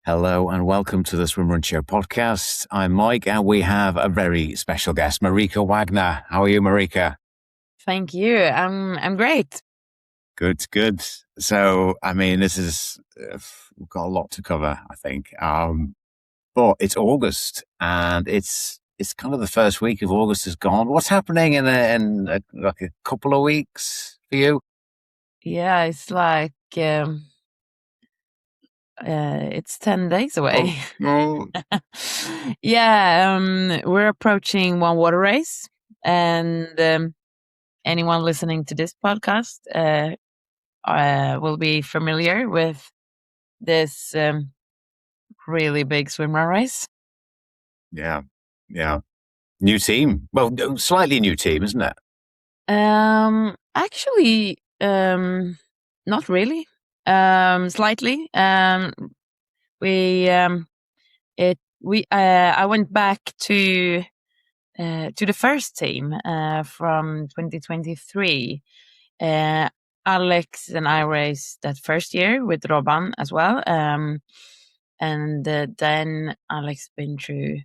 Hello and welcome to the Swimrun Show podcast. I'm Mike and we have a very special guest, Marika Wagner. How are you, Marika? Thank you. I'm great. Good. So, this is, we've got a lot to cover, I think. But it's August and it's kind of the first week of August is gone. What's happening in a couple of weeks for you? Yeah, it's like, it's 10 days away. Oh. Yeah, we're approaching one water race, and anyone listening to this podcast will be familiar with this really big swimrun race. Yeah. New team. Well, slightly new team, isn't it? Actually, not really. Slightly. I went back to the first team from 2023. Alex and I raced that first year with Robban as well. And then Alex been through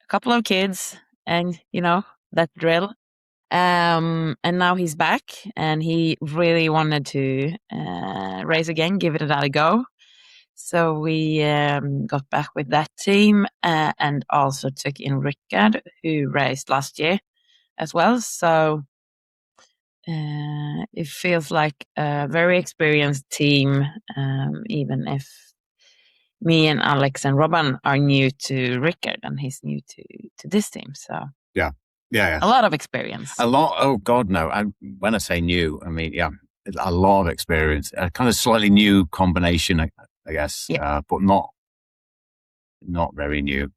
a couple of kids and, that drill. And now he's back and he really wanted to race again, give it another go. So we got back with that team and also took in Rickard, who raced last year as well. So it feels like a very experienced team, even if me and Alex and Robban are new to Rickard and he's new to this team. So Yeah. A lot of experience. A lot. Oh God, no. When I say new, a lot of experience. A kind of slightly new combination, I guess, but not very new.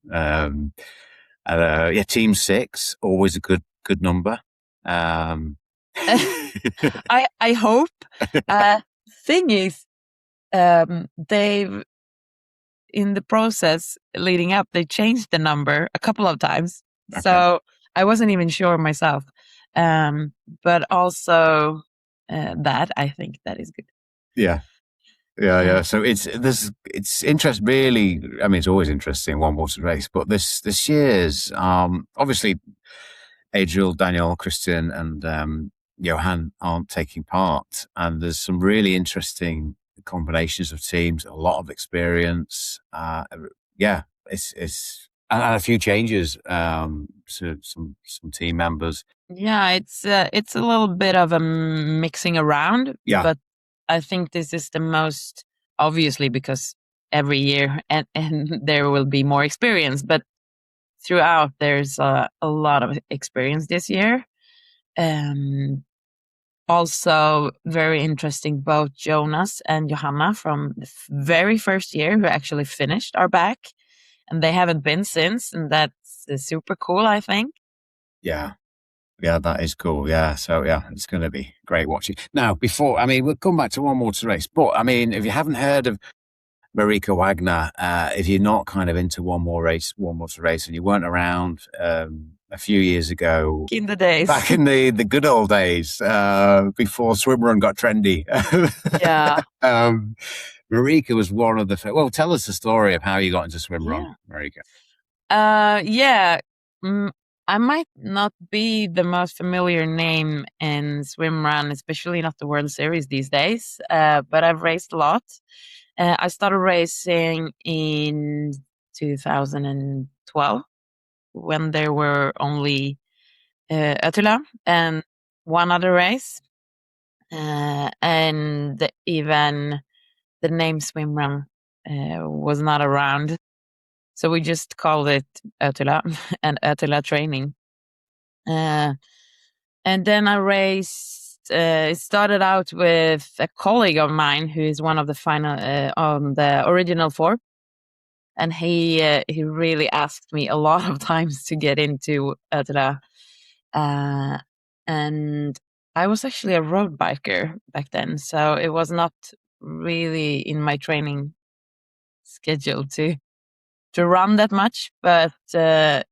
Team 6, always a good number. I hope. Thing is, they've in the process leading up, they changed the number a couple of times. Okay. So I wasn't even sure myself. But also that I think that is good. Yeah. So it's interesting, really. It's always interesting one water race, but this year's obviously Adriel, Daniel, Christian, and Johan aren't taking part, and there's some really interesting combinations of teams, a lot of experience. It's and a few changes to some team members. Yeah, it's a little bit of a mixing around. Yeah, but I think this is the most, obviously, because every year and there will be more experience, but throughout there's a lot of experience this year. Also very interesting, both Jonas and Johanna from the very first year who actually finished are back, and they haven't been since, and that's super cool, I think. Yeah, that is cool. Yeah, so it's going to be great watching. Now, we'll come back to one water race, but if you haven't heard of Marika Wagner, if you're not kind of into one water race, and you weren't around a few years ago, in the days, back in the good old days, before Swimrun got trendy. Yeah. Marika was one of the. Well, tell us the story of how you got into Swimrun, Marika. I might not be the most familiar name in Swimrun, especially not the World Series these days, but I've raced a lot. I started racing in 2012 when there were only OtillO and one other race. And even the name Swimrun was not around. So we just called it OtillO and OtillO training. And then I raced. It started out with a colleague of mine who is one of the final on the original 4, and he really asked me a lot of times to get into OtillO. And I was actually a road biker back then, so it was not really in my training schedule to run that much. But I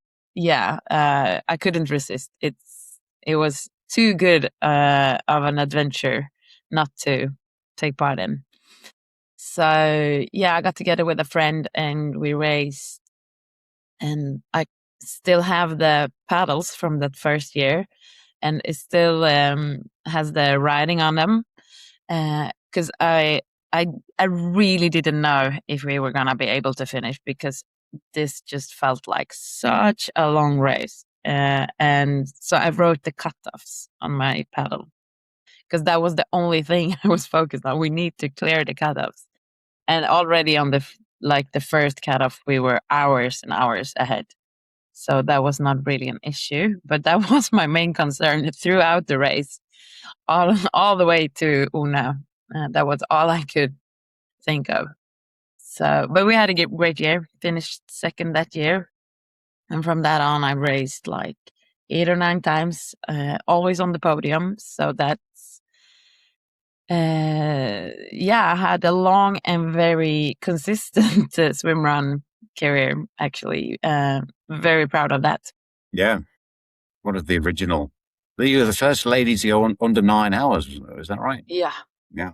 couldn't resist. It was too good of an adventure not to take part in. So yeah, I got together with a friend and we raced, and I still have the paddles from that first year, and it still has the writing on them, because I really didn't know if we were gonna be able to finish, because this just felt like such a long race, and so I wrote the cutoffs on my paddle, because that was the only thing I was focused on. We need to clear the cutoffs, and already on the first cutoff, we were hours and hours ahead. So that was not really an issue, but that was my main concern throughout the race, all the way to Una. That was all I could think of. So, but we had a great year. Finished second that year, and from that on, I raced like 8 or 9 times, always on the podium. So that's yeah, I had a long and very consistent swimrun career. Actually, very proud of that. Yeah. One of the original. You were the first lady to go under 9 hours. Is that right? Yeah. Yeah.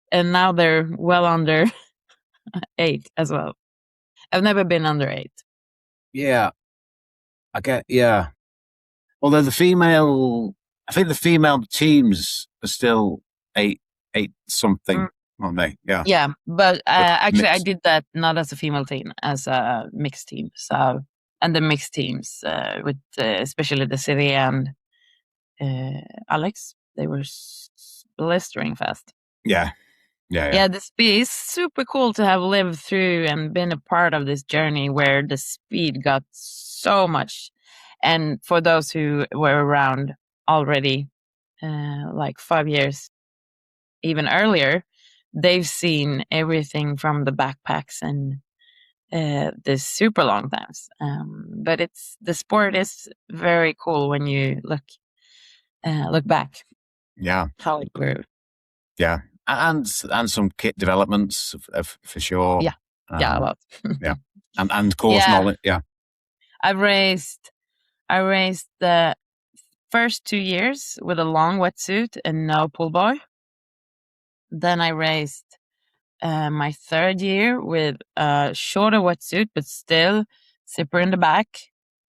And now they're well under 8 as well. I've never been under 8. Yeah. Yeah. Although I think the female teams are still eight something, aren't they? Yeah. Yeah, but actually, I mixed. did that not as a female team, as a mixed team. So, and the mixed teams with especially the city and Alex, they were blistering fast. Yeah. Yeah, the speed is super cool to have lived through and been a part of this journey where the speed got so much. And for those who were around already, like 5 years, even earlier, they've seen everything from the backpacks and the super long times. But the sport is very cool when you look back. Yeah. How it grew. Yeah. And some kit developments for sure. Yeah. Yeah, a lot. Yeah. And course knowledge. Yeah. I raced the first 2 years with a long wetsuit and no pull buoy. Then I raced my third year with a shorter wetsuit, but still zipper in the back,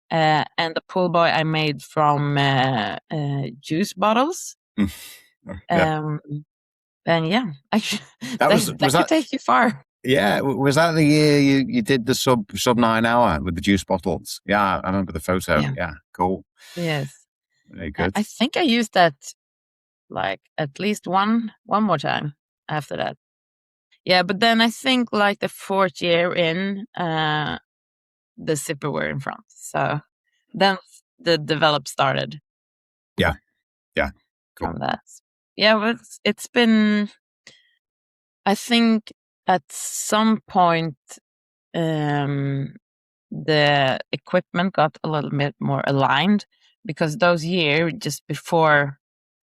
and the pull buoy I made from juice bottles. Yeah. And yeah, actually, that could take you far. Yeah, was that the year you did the sub 9 hour with the juice bottles? Yeah, I remember the photo. Yeah, cool. Yes, very good. I think I used that like at least one more time after that. Yeah, but then I think like the fourth year in, the zipper were in front. So then the develop started. Yeah. Cool. From that. Yeah, but it's been, I think at some point, the equipment got a little bit more aligned, because those years just before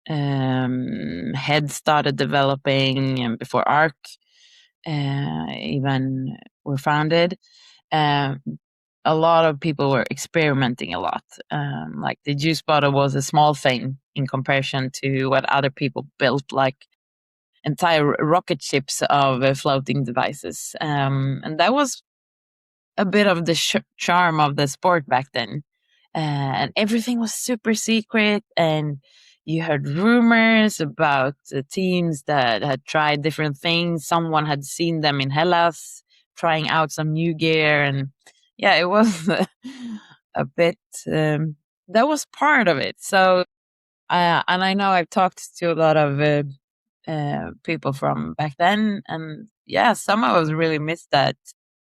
Head started developing and before ARC even were founded, a lot of people were experimenting a lot. Like the juice bottle was a small thing in comparison to what other people built, like entire rocket ships of floating devices. And that was a bit of the charm of the sport back then. And everything was super secret, and you heard rumors about the teams that had tried different things. Someone had seen them in Hellas trying out some new gear, and yeah, it was a bit, that was part of it. So, and I know I've talked to a lot of people from back then, and yeah, some of us really missed that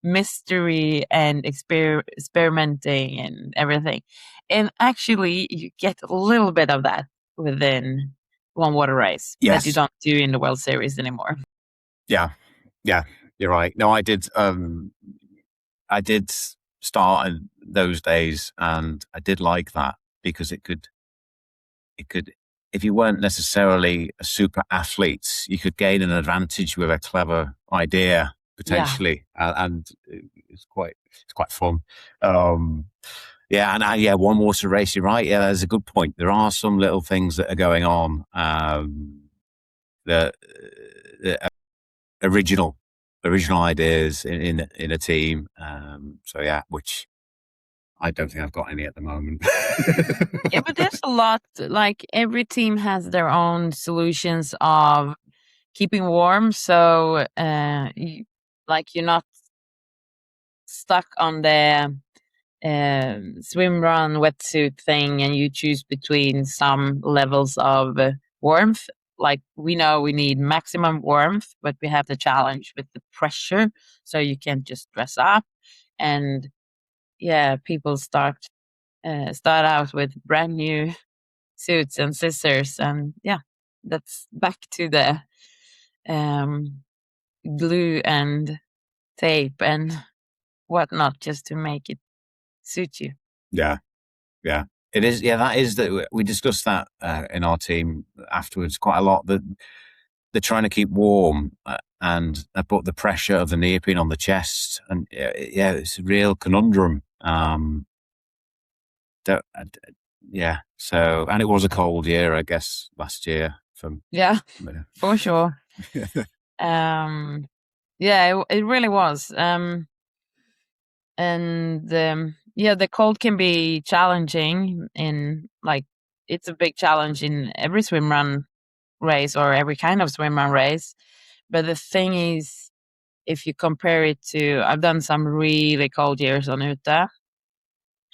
mystery and experimenting and everything. And actually, you get a little bit of that within one water race that you don't do in the World Series anymore. Yeah, you're right. No, I did start in those days, and I did like that, because it could, if you weren't necessarily a super athlete, you could gain an advantage with a clever idea potentially, and it's quite fun. One water race. You're right. Yeah, that's a good point. There are some little things that are going on. The original original ideas in a team. So yeah, which I don't think I've got any at the moment. Yeah, but there's a lot. Like every team has their own solutions of keeping warm. So, you're not stuck on the Swimrun wetsuit thing, and you choose between some levels of warmth. Like we know we need maximum warmth, but we have the challenge with the pressure, so you can't just dress up. And yeah, people start out with brand new suits and scissors, and yeah, that's back to the um, glue and tape and whatnot just to make it suit you. Yeah, yeah, it is. Yeah, that is that. We discussed that in our team afterwards quite a lot. That they're trying to keep warm and put the pressure of the neoprene on the chest, and yeah, it's a real conundrum. Yeah. So, and it was a cold year, I guess, last year. Yeah, for sure. Yeah, it really was. Yeah, the cold can be challenging it's a big challenge in every swim run race or every kind of swim run race. But the thing is, if you compare it to, I've done some really cold years on Ute,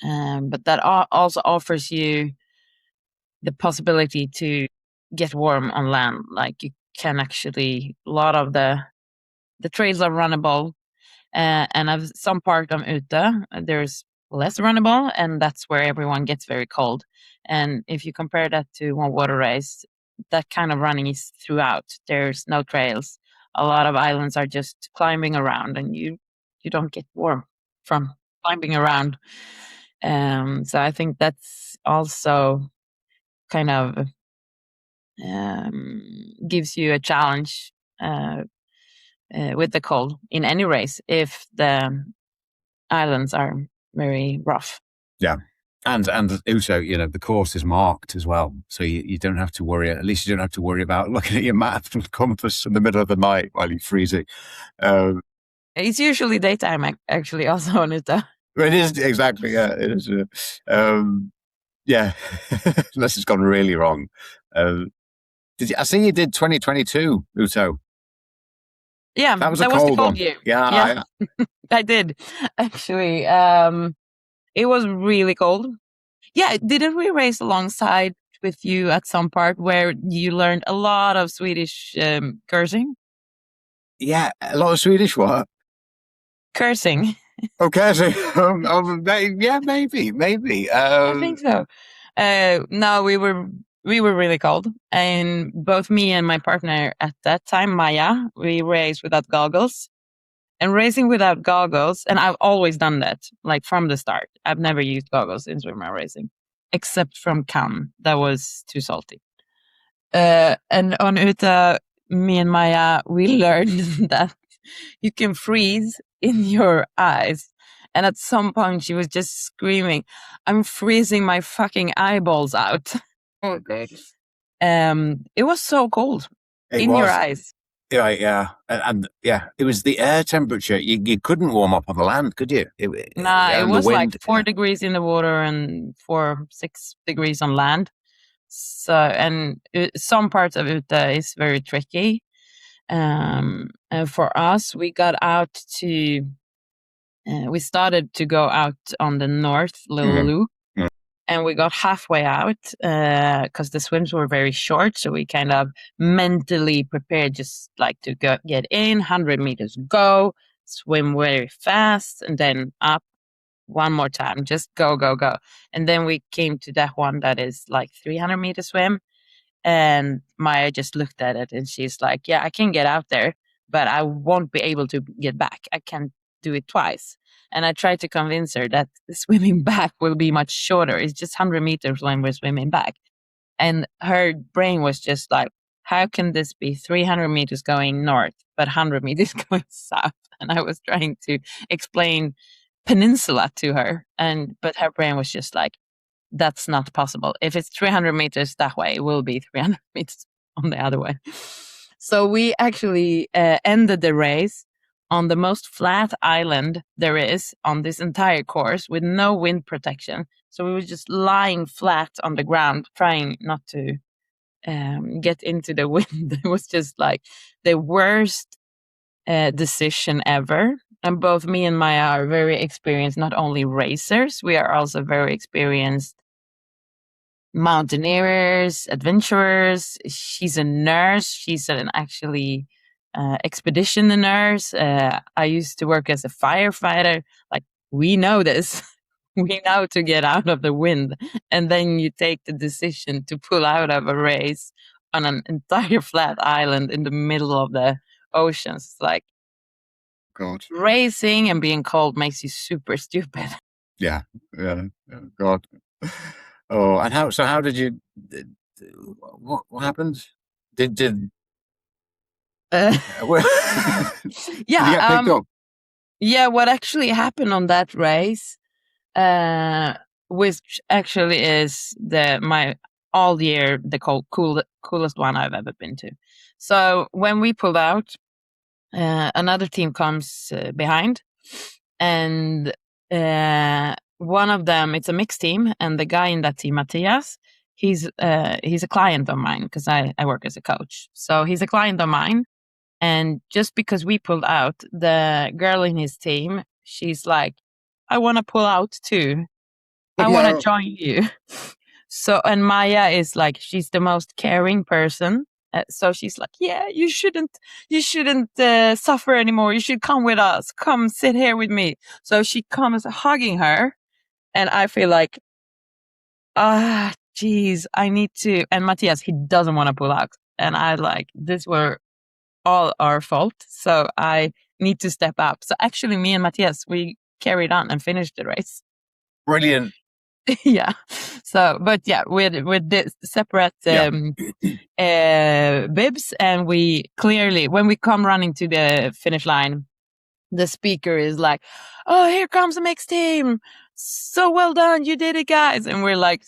but that also offers you the possibility to get warm on land. Like you can actually, a lot of the trails are runnable, and of some part of Ute, there's less runnable, and that's where everyone gets very cold. And if you compare that to one water race, that kind of running is throughout. There's no trails. A lot of islands are just climbing around, and you don't get warm from climbing around. So I think that's also kind of gives you a challenge with the cold in any race if the islands are very rough. Yeah. And also, the course is marked as well. So you don't have to worry, at least you don't have to worry about looking at your map and compass in the middle of the night while you're freezing. It's usually daytime, actually, also on it. It is, exactly, yeah. It is. Yeah, unless it's gone really wrong. I see you did 2022, Uto. Yeah, that was the cold cold one. year. Yeah. I did, actually. It was really cold. Yeah, didn't we race alongside with you at some part where you learned a lot of Swedish cursing? Yeah, a lot of Swedish what? Cursing. Okay, so yeah, maybe. I think so. No, we were really cold, and both me and my partner at that time, Maya, we raced without goggles. And racing without goggles, and I've always done that, like from the start. I've never used goggles in swimrun racing, except from Cannes. That was too salty. And on Uta, me and Maya, we learned that you can freeze in your eyes. And at some point, she was just screaming, "I'm freezing my fucking eyeballs out." Oh, God. It was so cold your eyes. Yeah, and yeah, it was the air temperature. You couldn't warm up on the land, could you? It was like 4 degrees in the water and 6 degrees on land. So, and some parts of Ute is very tricky. And for us, we got out to, we started to go out on the north little loop. And we got halfway out because the swims were very short. So we kind of mentally prepared just like to get in, 100 meters go, swim very fast, and then up one more time. Just go, go, go. And then we came to that one that is like 300-meter swim. And Maya just looked at it and she's like, "Yeah, I can get out there, but I won't be able to get back. I can't do it twice." And I tried to convince her that the swimming back will be much shorter. It's just 100 meters when we're swimming back. And her brain was just like, how can this be 300 meters going north, but 100 meters going south? And I was trying to explain peninsula to her. But her brain was just like, that's not possible. If it's 300 meters that way, it will be 300 meters on the other way. So we actually ended the race on the most flat island there is on this entire course with no wind protection. So we were just lying flat on the ground, trying not to get into the wind. It was just like the worst decision ever. And both me and Maya are very experienced, not only racers, we are also very experienced mountaineers, adventurers. She's a nurse. She's an actually expedition nurse. I used to work as a firefighter. Like, we know this. We know to get out of the wind. And then you take the decision to pull out of a race on an entire flat island in the middle of the ocean. It's like, God. racing and being cold makes you super stupid. Yeah. God. Oh, and how did you? What happened? Did Uh, did you yeah. get picked up? Yeah. What actually happened on that race, which actually is my all year the coolest one I've ever been to. So when we pulled out, another team comes behind, and one of them, it's a mixed team, and the guy in that team, Matthias, he's a client of mine because I work as a coach. So he's a client of mine, and just because we pulled out, the girl in his team, she's like, I want to pull out too. I want to join you. So, and Maya is like, she's the most caring person. So she's like, yeah, you shouldn't suffer anymore. You should come with us. Come sit here with me. So she comes hugging her, and I feel like, geez, I need to. And Matthias, he doesn't want to pull out, and I like, this were all our fault. So I need to step up. So actually, me and Matthias, we carried on and finished the race. Brilliant. Yeah. So, but yeah, with the separate bibs, and we clearly, when we come running to the finish line, the speaker is like, "Oh, here comes a mixed team! So well done, you did it, guys!" And we're like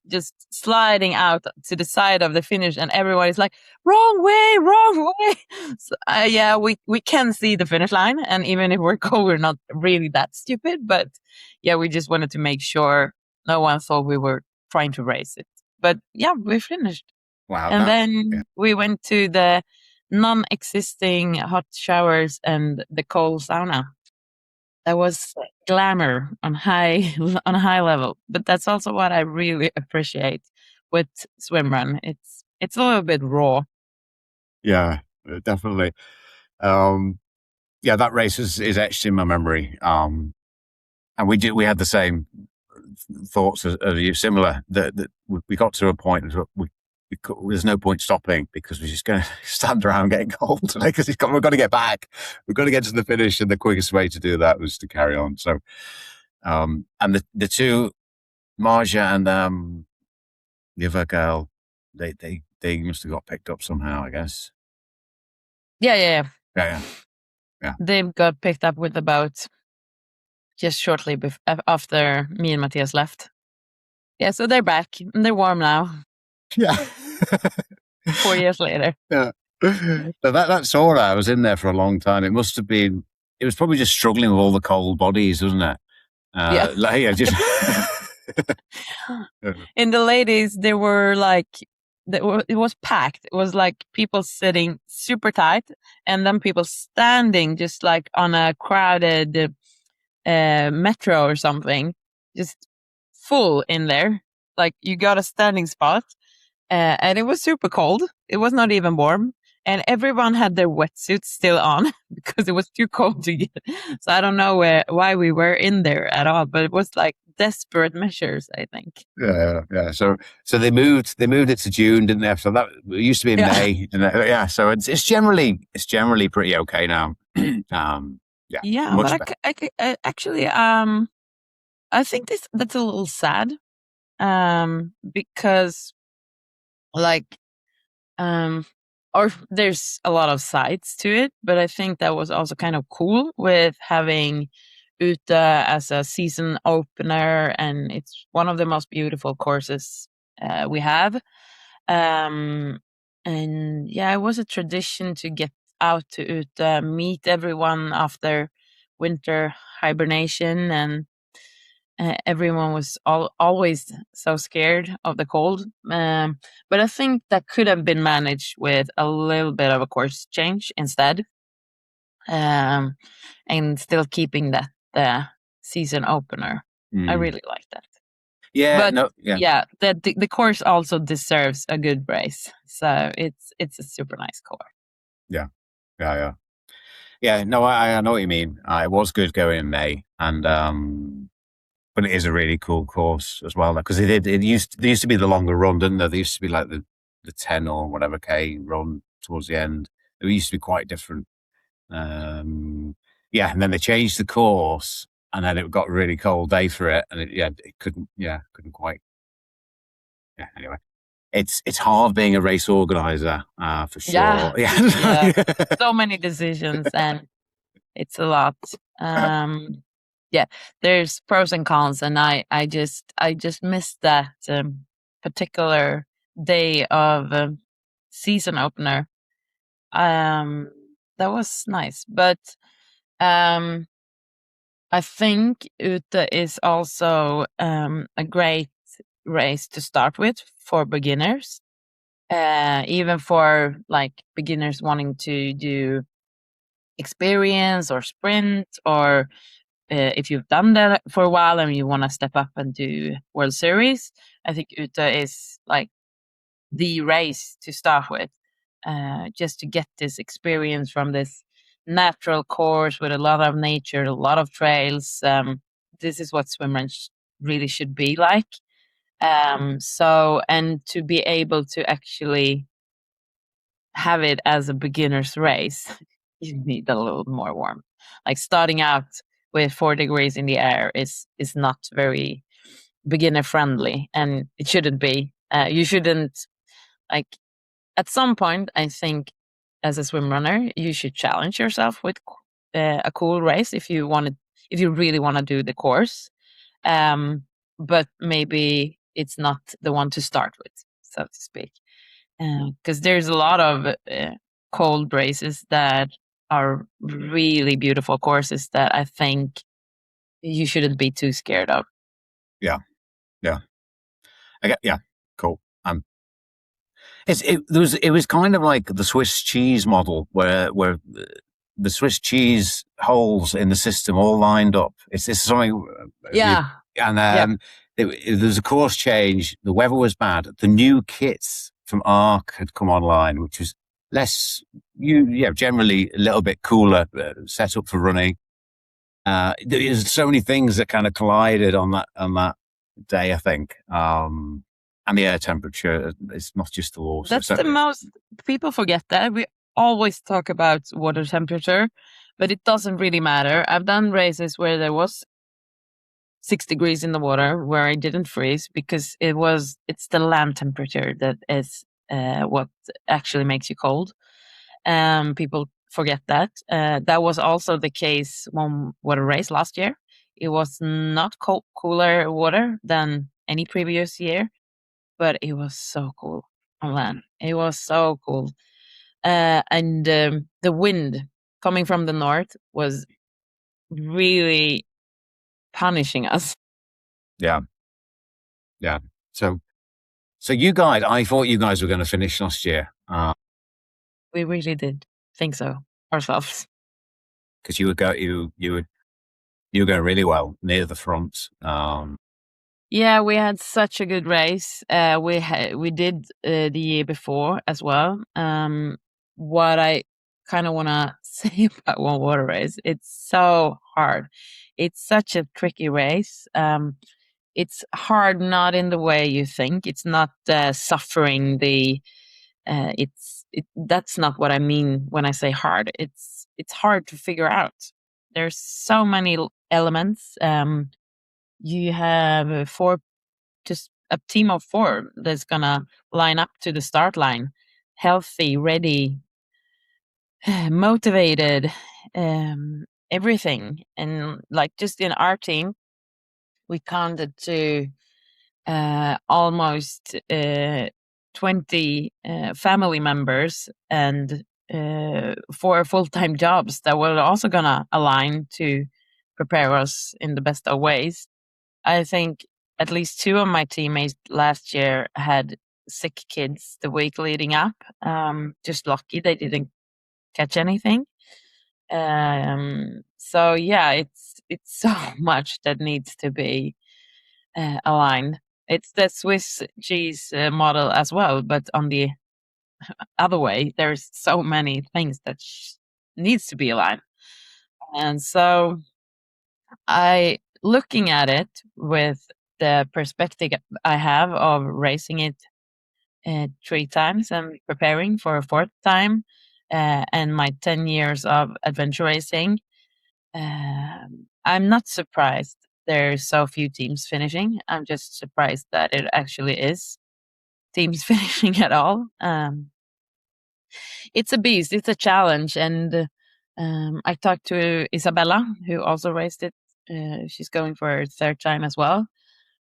just sliding out to the side of the finish, and everyone is like, "Wrong way, wrong way!" So, yeah, we can see the finish line, and even if we're cold, we're not really that stupid. But yeah, we just wanted to make sure no one thought we were trying to race it. But yeah, we finished. Wow. And then we went to the non-existing hot showers and the cold sauna. That was glamour on a high level. But that's also what I really appreciate with Swimrun. It's a little bit raw. Yeah, definitely. Yeah, that race is etched in my memory. And we had the same thoughts as you, similar, that we got to a point there's no point stopping because we're just going to stand around getting cold today because we've got to get back. We've got to get to the finish, and the quickest way to do that was to carry on. So, and the two, Marja and the other girl, they must have got picked up somehow, I guess. Yeah. Yeah. They got picked up with the boat just shortly after me and Matthias left. Yeah, so they're back and they're warm now. Yeah. 4 years later. Yeah. So that sauna, I was in there for a long time. It must have been, it was probably just struggling with all the cold bodies, wasn't it? Just in the ladies, they were like, it was packed. It was like people sitting super tight, and then people standing just like on a crowded metro or something, just full in there. Like, you got a standing spot, and it was super cold. It was not even warm, and everyone had their wetsuits still on because it was too cold to get. So I don't know why we were in there at all, but it was like desperate measures, I think. Yeah. So they moved it to June, didn't they? So that it used to be in May. And so it's generally pretty okay now. Yeah, but I actually I think that's a little sad, because like or there's a lot of sides to it, but I think that was also kind of cool with having Uta as a season opener, and it's one of the most beautiful courses we have. And yeah, it was a tradition to get out to meet everyone after winter hibernation, and everyone was always so scared of the cold. But I think that could have been managed with a little bit of a course change instead, and still keeping that the season opener. I really like that. Yeah, But no, yeah, yeah, the course also deserves a good race. So it's a super nice course. yeah, yeah, yeah. Yeah, no, I know what you mean. It was good going in May, and but it is a really cool course as well because there used to be the longer run, didn't there? There used to be like the 10 or whatever K run towards the end. It used to be quite different. Yeah, and then they changed the course, and then it got a really cold day for it, and it couldn't quite. Yeah, anyway, it's hard being a race organizer for Yeah, sure. yeah. Yeah. So many decisions, and it's a lot. Yeah, there's pros and cons, and I just missed that particular day of season opener. That was nice, but um, I think Ute is also a great race to start with for beginners, even for like beginners wanting to do experience or sprint, or if you've done that for a while and you want to step up and do World Series. I think Ute is like the race to start with, just to get this experience from this natural course with a lot of nature, a lot of trails. This is what swimrun really should be like. So, and to be able to actually have it as a beginner's race, you need a little more warmth. Like starting out with 4 degrees in the air is not very beginner friendly, and it shouldn't be. You shouldn't like at some point. I think as a swim runner, you should challenge yourself with a cool race if you really want to do the course. Um, but maybe it's not the one to start with, so to speak, because there's a lot of cold races that are really beautiful courses that I think you shouldn't be too scared of. Yeah, yeah. Yeah, cool. It was kind of like the Swiss cheese model where the Swiss cheese holes in the system all lined up. It's something Yeah. and Yep. there's a course change. The weather was bad. The new kits from Arc had come online, which was less generally a little bit cooler, set up for running. There's so many things that kind of collided on that day, I think. And the air temperature is not just the water. That's the most people forget that. We always talk about water temperature, but it doesn't really matter. I've done races where there was 6 degrees in the water where I didn't freeze because it's the land temperature that is what actually makes you cold. People forget that. That was also the case when water race last year. It was not cooler water than any previous year, but it was so cool on land. It was so cool. And the wind coming from the north was really punishing us. Yeah, yeah. So you guys, I thought you guys were going to finish last year We really did think so ourselves. because you were going really well near the front. Yeah, we had such a good race. We did the year before as well. What I kind of want to say about one water race, it's so hard. It's such a tricky race. It's hard not in the way you think. It's not suffering the. That's not what I mean when I say hard. It's hard to figure out. There's so many elements. You have just a team of 4 that's gonna line up to the start line, healthy, ready, motivated, everything. And like just in our team, we counted to almost 20 family members and for full-time jobs that were also gonna align to prepare us in the best of ways. I think at least two of my teammates last year had sick kids the week leading up. Just lucky they didn't catch anything. So yeah, it's so much that needs to be aligned. It's the Swiss cheese model as well, but on the other way, there's so many things that needs to be aligned. And so I looking at it with the perspective I have of racing it 3 times and preparing for a fourth time, and my 10 years of adventure racing, I'm not surprised there's so few teams finishing. I'm just surprised that it actually is teams finishing at all. It's a beast, it's a challenge. And I talked to Isabella, who also raced it. She's going for her third time as well.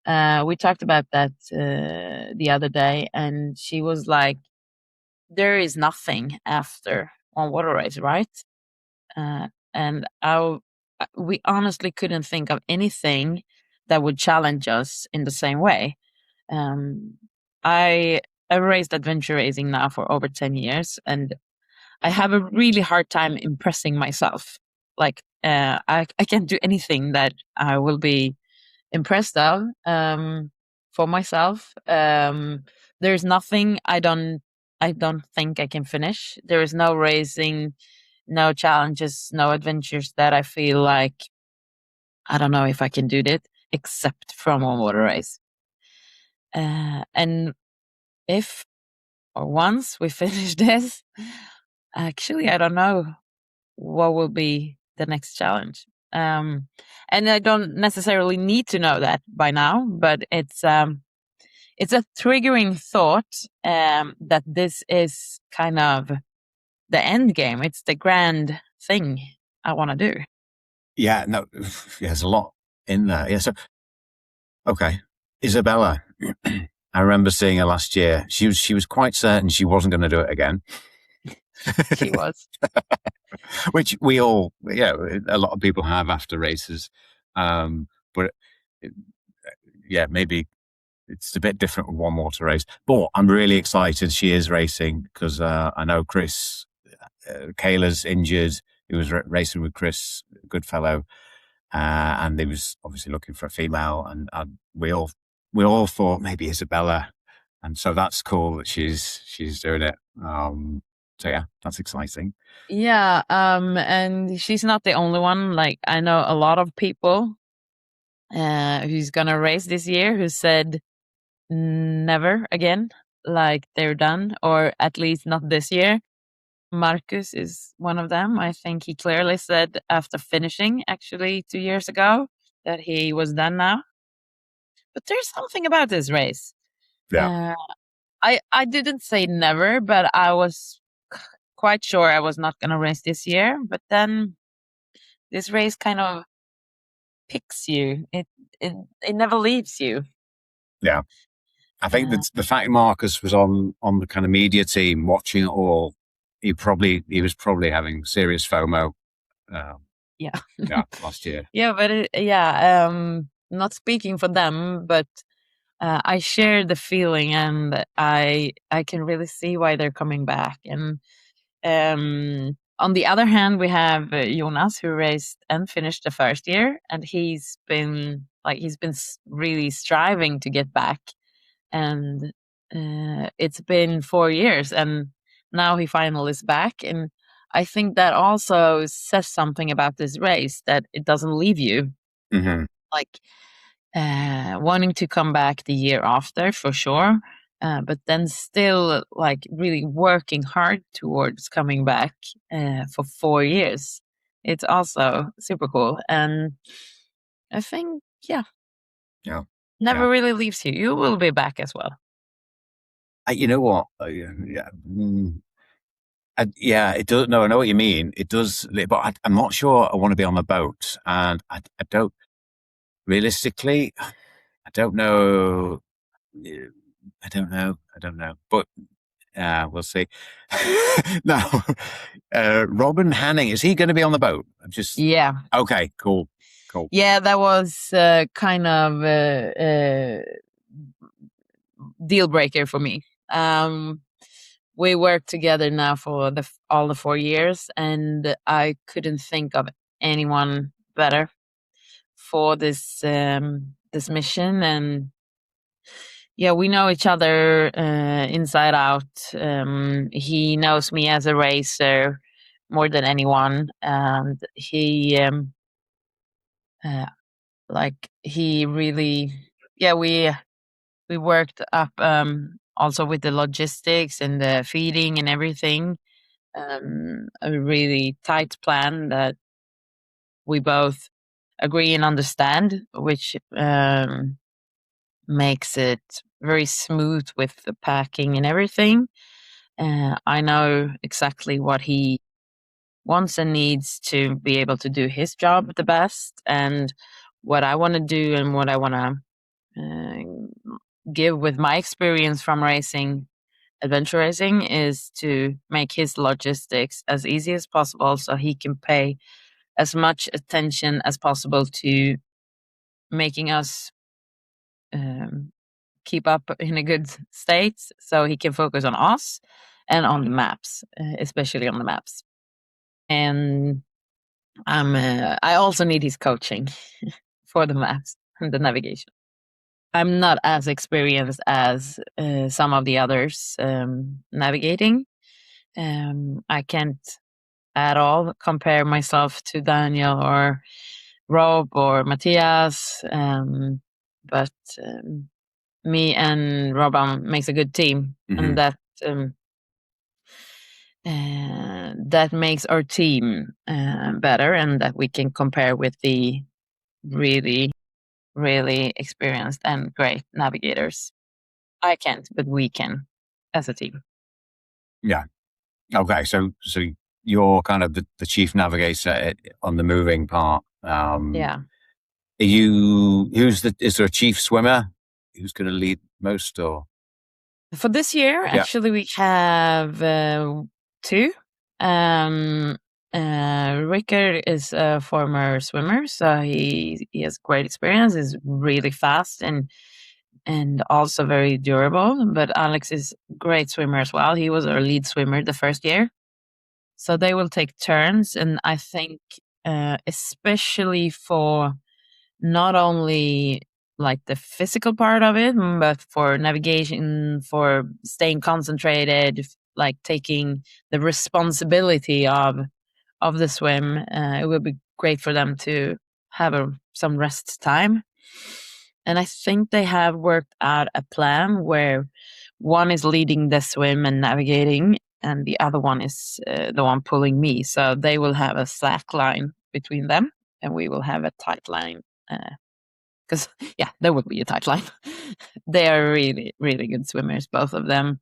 We talked about that the other day, and she was like, there is nothing after on water race, right? And we honestly couldn't think of anything that would challenge us in the same way. Um, I have raced adventure racing now for over 10 years, and I have a really hard time impressing myself. Like, I can't do anything that I will be impressed of for myself. There's nothing I don't think I can finish. There is no racing, no challenges, no adventures that I feel like I don't know if I can do that except from a water race. And if or once we finish this, actually, I don't know what will be the next challenge. And I don't necessarily need to know that by now, but it's a triggering thought that this is kind of the end game. It's the grand thing I want to do. Yeah, no, there's a lot in there. Yeah, so okay, Isabella. I remember seeing her last year. She was quite certain she wasn't going to do it again. She was. Which we all, yeah, a lot of people have after races. But yeah, maybe it's a bit different with one water race. But I'm really excited she is racing because I know Chris, Kayla's injured. He was racing with Chris Goodfellow, and he was obviously looking for a female. And we all thought maybe Isabella, and so that's cool that she's doing it. So yeah, that's exciting. Yeah, and she's not the only one. Like, I know a lot of people who's gonna race this year who said never again, like they're done, or at least not this year. Marcus is one of them. I think he clearly said after finishing, actually 2 years ago, that he was done now. But there's something about this race. Yeah. Uh, I didn't say never, but I was quite sure I was not going to race this year. But then this race kind of picks you. It never leaves you. Yeah. I think Uh, that the fact Marcus was on the kind of media team watching it all, he was probably having serious FOMO. yeah, Yeah, last year. yeah, but yeah. Not speaking for them, but I share the feeling, and I can really see why they're coming back. And on the other hand, we have Jonas, who raced and finished the first year, and he's been really striving to get back. And it's been 4 years, and now he finally is back. And I think that also says something about this race, that it doesn't leave you. Mm-hmm. Like, wanting to come back the year after for sure, but then still like really working hard towards coming back for 4 years. It's also super cool, and I think Yeah. never Yeah. really leaves you. You will be back as well. You know what? Yeah, it does. No, I know what you mean. It does, but I'm not sure I want to be on the boat, and I don't realistically. I don't know. I don't know. But We'll see. Now, Robin Hanning, is he going to be on the boat? Yeah. Okay, cool. Yeah, that was kind of deal breaker for me. We worked together now for all the 4 years, and I couldn't think of anyone better for this mission. And yeah, we know each other inside out. He knows me as a racer more than anyone, and he really, yeah, we worked up also with the logistics and the feeding and everything. A really tight plan that we both agree and understand, which makes it very smooth with the packing and everything. I know exactly what he wants and needs to be able to do his job the best, and what I want to do and what I want to give with my experience from racing, adventure racing, is to make his logistics as easy as possible so he can pay as much attention as possible to making us keep up in a good state so he can focus on us and on the maps, especially on the maps. And I also need his coaching for the maps and the navigation. I'm not as experienced as some of the others navigating. I can't at all compare myself to Daniel or Rob or Matthias, but me and Robin makes a good team, and that makes our team better, and that we can compare with the really, really experienced and great navigators. I can't, but we can as a team. Yeah. Okay. So you're kind of the chief navigator on the moving part. Yeah. Is there a chief swimmer who's going to lead most, or? For this year, actually, we have two. Rickard is a former swimmer, so he has great experience. Is really fast and also very durable. But Alex is a great swimmer as well. He was our lead swimmer the first year, so they will take turns. And I think, especially for not only like the physical part of it, but for navigation, for staying concentrated, like taking the responsibility of the swim, it would be great for them to have some rest time. And I think they have worked out a plan where one is leading the swim and navigating, and the other one is the one pulling me. So they will have a slack line between them, and we will have a tight line. Because yeah, there will be a tight line. They are really, really good swimmers, both of them.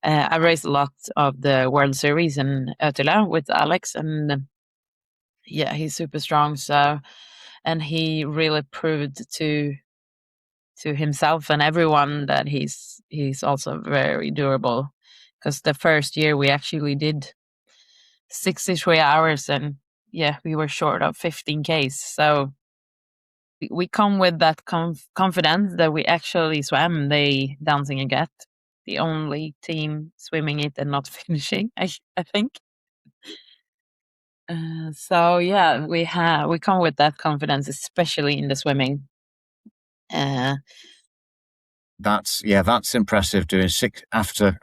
I raced a lot of the World Series in OtillO with Alex, and yeah, he's super strong. So, and he really proved to himself and everyone that he's also very durable. Because the first year we actually did 63 hours, and yeah, we were short of 15Ks. So we come with that confidence that we actually swam the Dancing Agat, the only team swimming it and not finishing, I think. So yeah, we come with that confidence, especially in the swimming. That's impressive. Doing after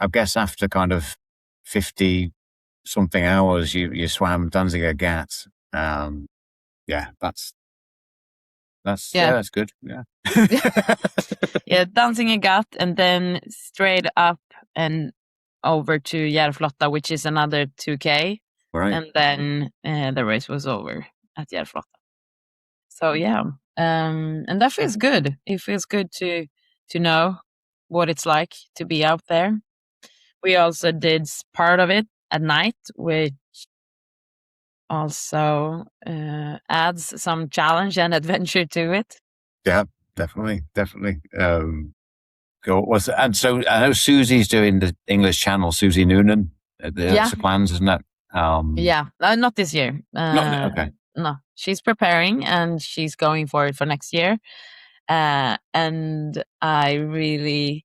kind of 50 something hours, you swam Danziger Agat. Yeah, that's good. Yeah. Yeah, Dancing Agat, and then straight up and over to Järflotta, which is another 2K. Right. And then the race was over at Järflotta. So yeah, and that feels good. It feels good to know what it's like to be out there. We also did part of it at night, which also adds some challenge and adventure to it. Yeah, definitely. Cool. And so I know Susie's doing the English Channel. Susie Noonan, Yeah, that's the plans, isn't it? yeah. Not this year. No, okay. No, she's preparing and she's going for it for next year. And I really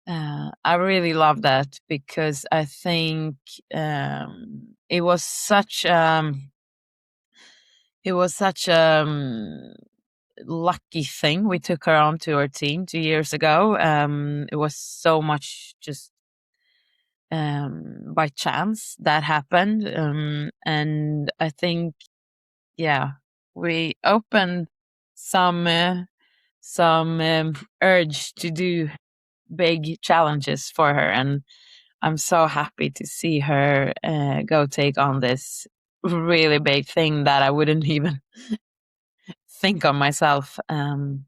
love that because I think it was such lucky thing we took her onto our team 2 years ago. It was so much just by chance that happened, and I think yeah, we opened some urge to do big challenges for her, and I'm so happy to see her go take on this really big thing that I wouldn't even think of myself. And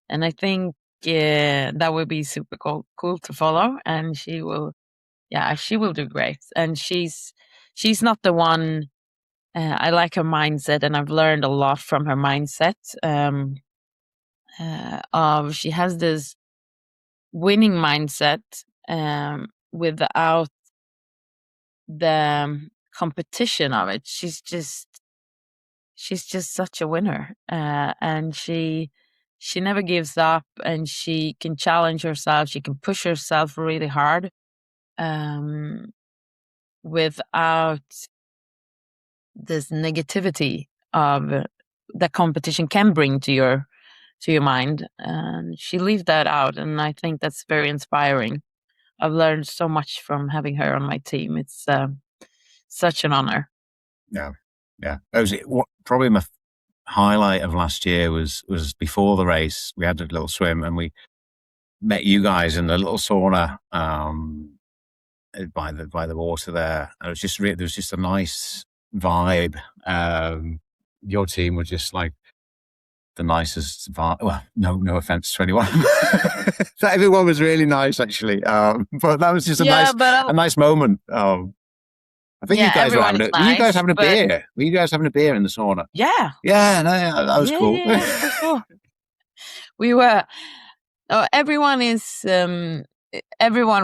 I think that would be super cool to follow, and she will do great. And she's not the one. I like her mindset, and I've learned a lot from her mindset. Of she has this winning mindset without the competition of it. She's just such a winner, and she never gives up, and she can challenge herself. She can push herself really hard, um, without this negativity of that competition can bring to your mind. And she leaves that out, and I think that's very inspiring. I've learned so much from having her on my team. It's such an honor. Yeah, yeah. Probably my highlight of last year was before the race. We had a little swim, and we met you guys in the little sauna by the water there. And it was just there was just a nice vibe. Your team were just like the nicest vibe. Well, no offense to anyone. Everyone was really nice, actually. But that was just a nice moment. I think you guys were having nice, were you guys having a beer? Were you guys having a beer in the sauna? Yeah. Yeah, no, that was cool. Yeah, that was cool. We were. Everyone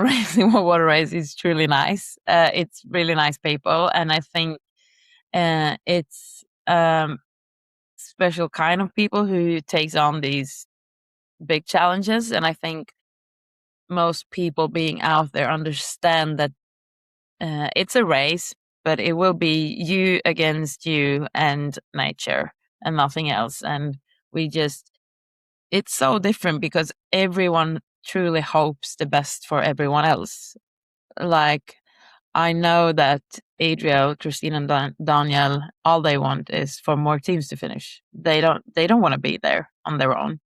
racing water race is truly nice. It's really nice people, and I think it's special kind of people who takes on these big challenges. And I think most people being out there understand that it's a race, but it will be you against you and nature and nothing else. And it's so different because everyone truly hopes the best for everyone else. Like, I know that Adriel, Christine, and Daniel, all they want is for more teams to finish. They don't want to be there on their own.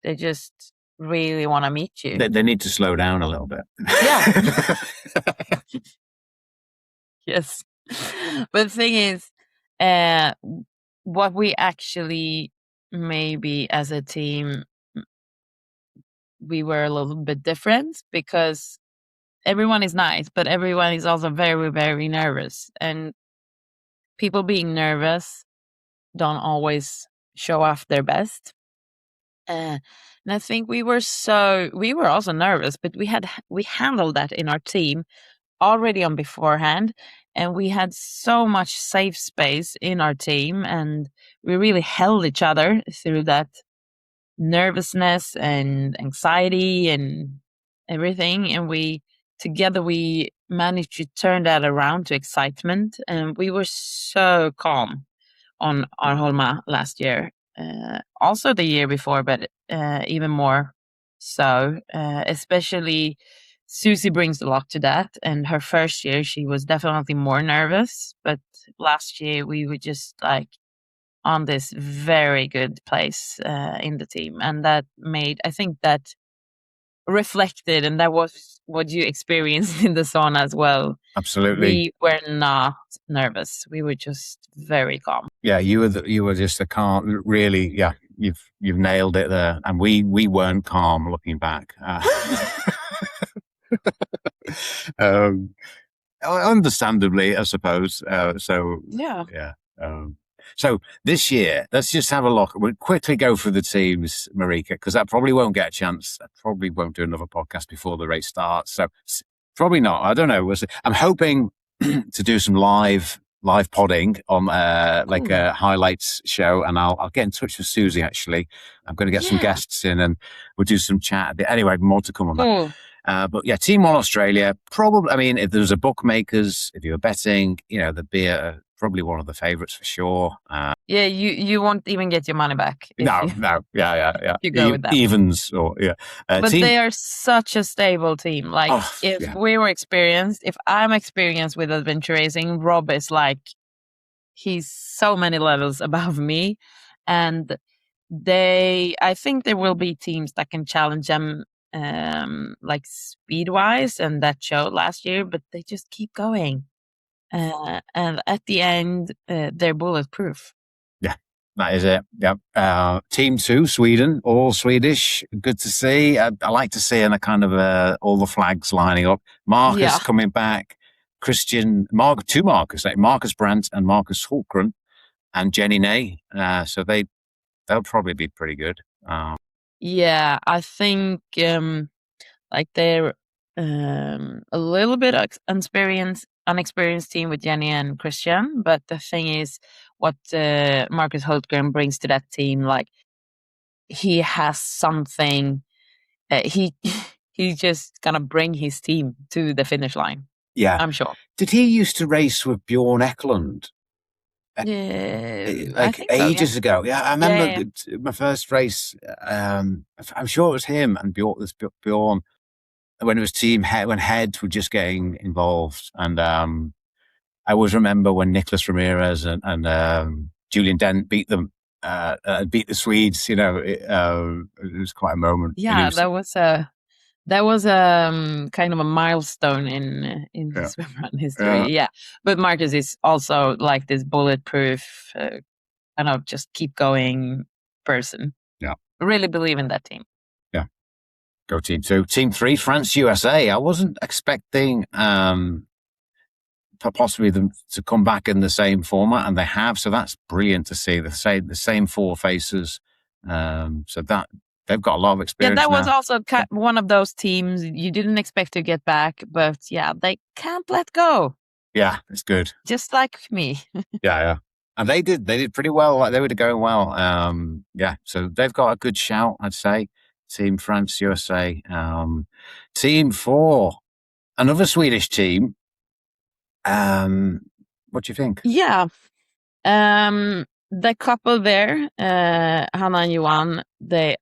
They just really want to meet you. They need to slow down a little bit. Yeah. Yes. But the thing is, what we actually maybe as a team, we were a little bit different because everyone is nice, but everyone is also very, very nervous. And people being nervous don't always show off their best. And I think we were also nervous, but we handled that in our team already on beforehand, and we had so much safe space in our team, and we really held each other through that nervousness and anxiety and everything. And together we managed to turn that around to excitement, and we were so calm on Arholma last year, also the year before, but even more so. Especially Susie brings a lot to that, and her first year she was definitely more nervous, but last year we were just like on this very good place in the team, and I think that reflected, and that was what you experienced in the sauna as well. Absolutely. We were not nervous. We were just very calm. Yeah, you were just a calm, really. Yeah, you've nailed it there. And we weren't calm looking back. Understandably, I suppose. So yeah. Yeah. So this year, let's just have a look. We'll quickly go through the teams, Marika, because I probably won't get a chance. I probably won't do another podcast before the race starts. So probably not. I don't know. We'll see. I'm hoping to do some live podding on like a highlights show, and I'll get in touch with Susie. Actually, I'm going to get some guests in, and we'll do some chat. Anyway, more to come on that. But yeah, Team One Australia. Probably. I mean, if there was a bookmakers, if you were betting, there'd be probably one of the favourites for sure. Yeah, you won't even get your money back. No. Yeah. You go with that. Evens or but they are such a stable team. Like if I'm experienced with adventure racing, Rob is like, he's so many levels above me, and I think there will be teams that can challenge them, like speed wise, and that showed last year. But they just keep going, and at the end, they're bulletproof. Yeah, that is it. Yep. Team 2, Sweden, all Swedish. Good to see. I like to see in a kind of all the flags lining up. Marcus coming back. Two Marcus, like Marcus Brandt and Marcus Hultgren, and Jenny Ney. So they'll probably be pretty good. Yeah, I think like they're a little bit unexperienced team with Jenny and Christian, but the thing is, what Marcus Hultgren brings to that team, like he has something. He's just gonna bring his team to the finish line. Yeah, I'm sure. Did he used to race with Bjorn Eklund? Like ages ago. Yeah, I remember my first race. I'm sure it was him and Bjorn when it was when Head were just getting involved, and I always remember when Nicholas Ramirez and Julian Dent beat them, beat the Swedes. It was quite a moment. Yeah, that was kind of a milestone in the swimrun history. Yeah, but Marcus is also like this bulletproof, kind of just keep going person. Yeah, really believe in that team. Yeah, go Team 2. Team 3, France USA. I wasn't expecting possibly them to come back in the same format, and they have. So that's brilliant to see. The same four faces. So that. They've got a lot of experience. Yeah, that was also one of those teams you didn't expect to get back, but they can't let go. Yeah, it's good. Just like me. Yeah. And they did pretty well. Like they were going well. So they've got a good shout, I'd say. Team France USA. Team 4, another Swedish team. What do you think? Yeah. The couple there, Hanna and Johan, they're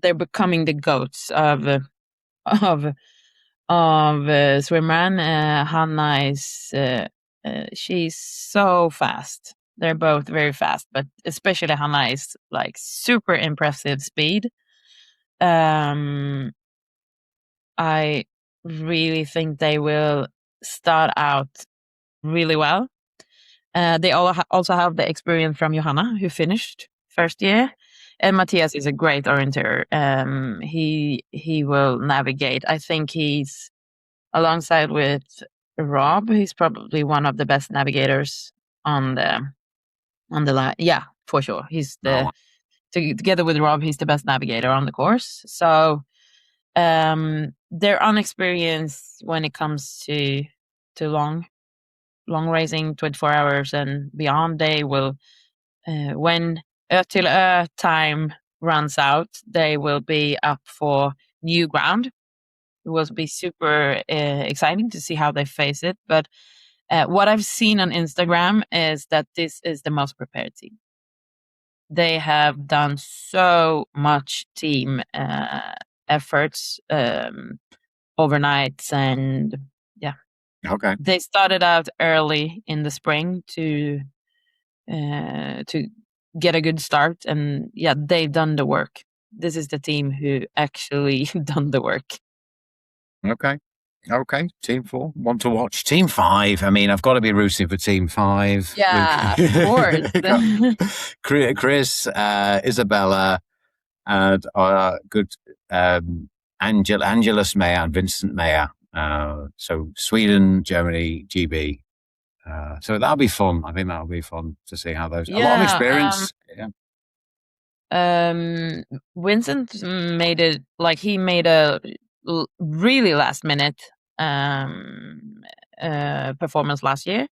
becoming the goats of swimrun. Hanna is she's so fast. They're both very fast, but especially Hanna is like super impressive speed. I really think they will start out really well. They also have the experience from Johanna, who finished first year, and Matthias is a great orienter. He will navigate. I think he's alongside with Rob. He's probably one of the best navigators on the line. Yeah, for sure. He's together with Rob. He's the best navigator on the course. So they're unexperienced when it comes to long racing, 24 hours and beyond. They will, when OtillO time runs out, they will be up for new ground. It will be super exciting to see how they face it. But what I've seen on Instagram is that this is the most prepared team. They have done so much team efforts, overnights, and okay. They started out early in the spring to get a good start, and they've done the work. This is the team who actually done the work. Okay. Team 4, one to watch. Team 5. I mean, I've got to be rooting for Team 5. Yeah, of course. Chris, Isabella, and good Angelus Meyer and Vincent Meyer. So Sweden, Germany, GB. So that'll be fun. I think that'll be fun to see how those. A lot of Yeah. experience. Yeah. Vincent made it like he made a really last minute um, performance last year,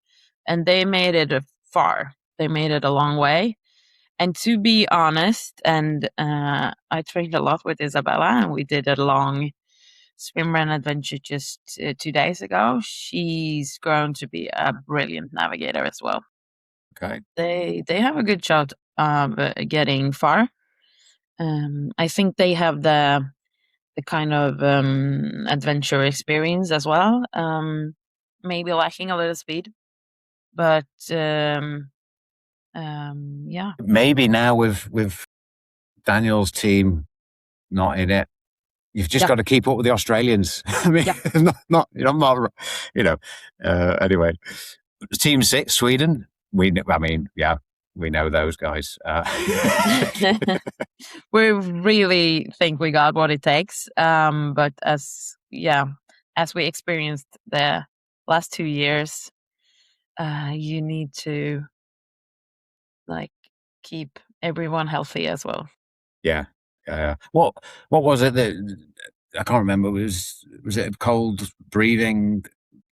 and they made it far. They made it a long way. And to be honest, and I trained a lot with Isabella, and we did a long swimrun adventure just 2 days ago. She's grown to be a brilliant navigator as well. Okay. They have a good shot of getting far. I think they have the kind of adventure experience as well. Maybe lacking a little speed, but yeah, Maybe now with Daniel's team not in it, you've just yeah, got to keep up with the Australians. I mean, yeah. not, you know. Anyway, Team Six, Sweden. I mean, yeah, we know those guys. We really think we got what it takes. But as we experienced the last 2 years, you need to like keep everyone healthy as well. Yeah, yeah. What was it that I can't remember? Was it a cold breathing